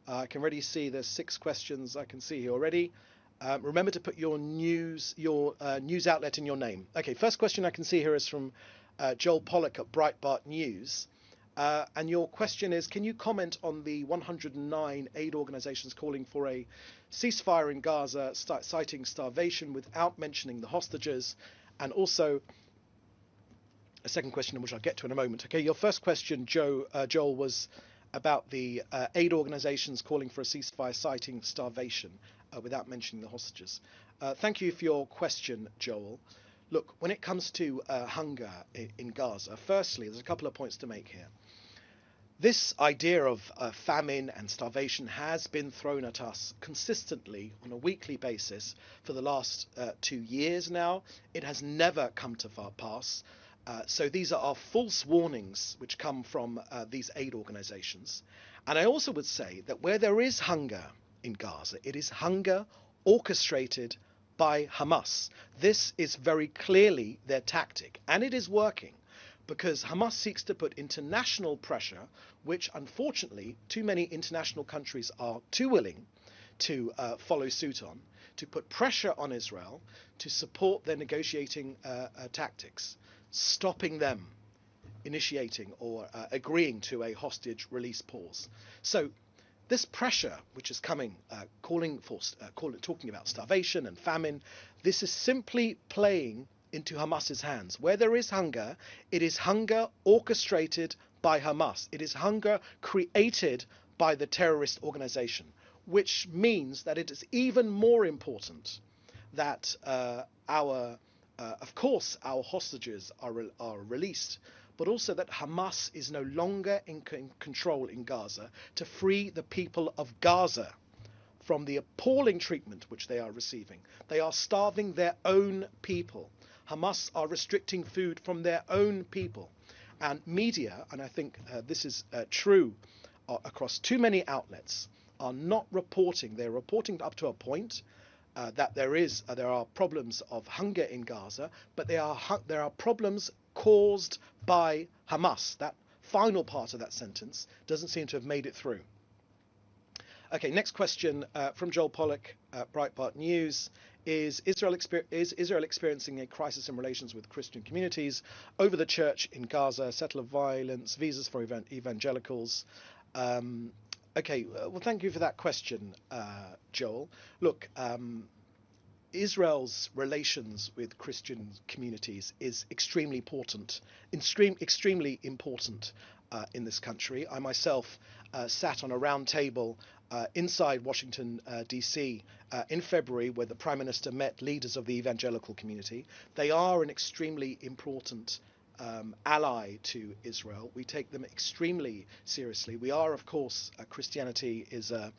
I can already see there's 6 questions I can see here already. Remember to put your news outlet in your name. Okay, first question I can see here is from Joel Pollock at Breitbart News. And your question is, can you comment on the 109 aid organizations calling for a ceasefire in Gaza, citing starvation without mentioning the hostages? And also, a second question, which I'll get to in a moment. Okay, your first question, Joel, was about the aid organizations calling for a ceasefire, citing starvation without mentioning the hostages. Thank you for your question, Joel. Look, when it comes to hunger in Gaza, firstly, there's a couple of points to make here. This idea of famine and starvation has been thrown at us consistently on a weekly basis for the last 2 years now. It has never come to pass. So these are false warnings which come from these aid organizations. And I also would say that where there is hunger in Gaza, it is hunger orchestrated by Hamas. This is very clearly their tactic, and it is working, because Hamas seeks to put international pressure, which unfortunately too many international countries are too willing to follow suit on, to put pressure on Israel to support their negotiating tactics, stopping them initiating or agreeing to a hostage release pause. So this pressure, which is coming, talking about starvation and famine, this is simply playing into Hamas's hands. Where there is hunger, it is hunger orchestrated by Hamas. It is hunger created by the terrorist organization, which means that it is even more important that of course, our hostages are released, but also that Hamas is no longer in control in Gaza to free the people of Gaza from the appalling treatment which they are receiving. They are starving their own people. Hamas are restricting food from their own people. And media, and I think this is true across too many outlets, are not reporting. They're reporting up to a point that there are problems of hunger in Gaza, but there are problems caused by Hamas. That final part of that sentence doesn't seem to have made it through. Okay, next question from Joel Pollock, Breitbart News. Is Israel experiencing a crisis in relations with Christian communities over the church in Gaza, settler violence, visas for evangelicals? Okay, well, thank you for that question, Joel. Look, Israel's relations with Christian communities is extremely important, extremely important in this country. I myself sat on a round table inside Washington, D.C. In February, where the Prime Minister met leaders of the evangelical community. They are an extremely important ally to Israel. We take them extremely seriously. We are, of course, Christianity is a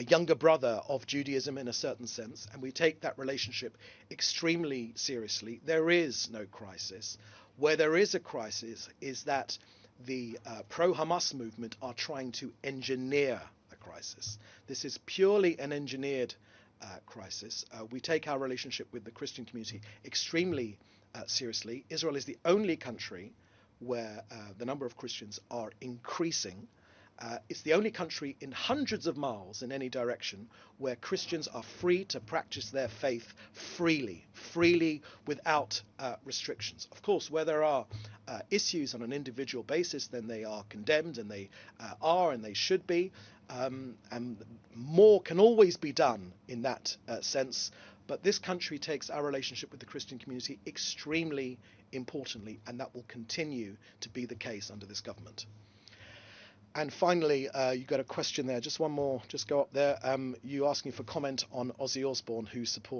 younger brother of Judaism in a certain sense, and we take that relationship extremely seriously. There is no crisis. Where there is a crisis is that the pro-Hamas movement are trying to engineer a crisis. This is purely an engineered crisis. We take our relationship with the Christian community extremely seriously. Israel is the only country where the number of Christians are increasing. It's the only country in hundreds of miles in any direction where Christians are free to practice their faith freely without restrictions. Of course, where there are issues on an individual basis, then they are condemned, and they are and they should be. And more can always be done in that sense. But this country takes our relationship with the Christian community extremely importantly, and that will continue to be the case under this government. And finally, you got a question there. Just one more. Just go up there. You asking for comment on Ozzy Osbourne, who supports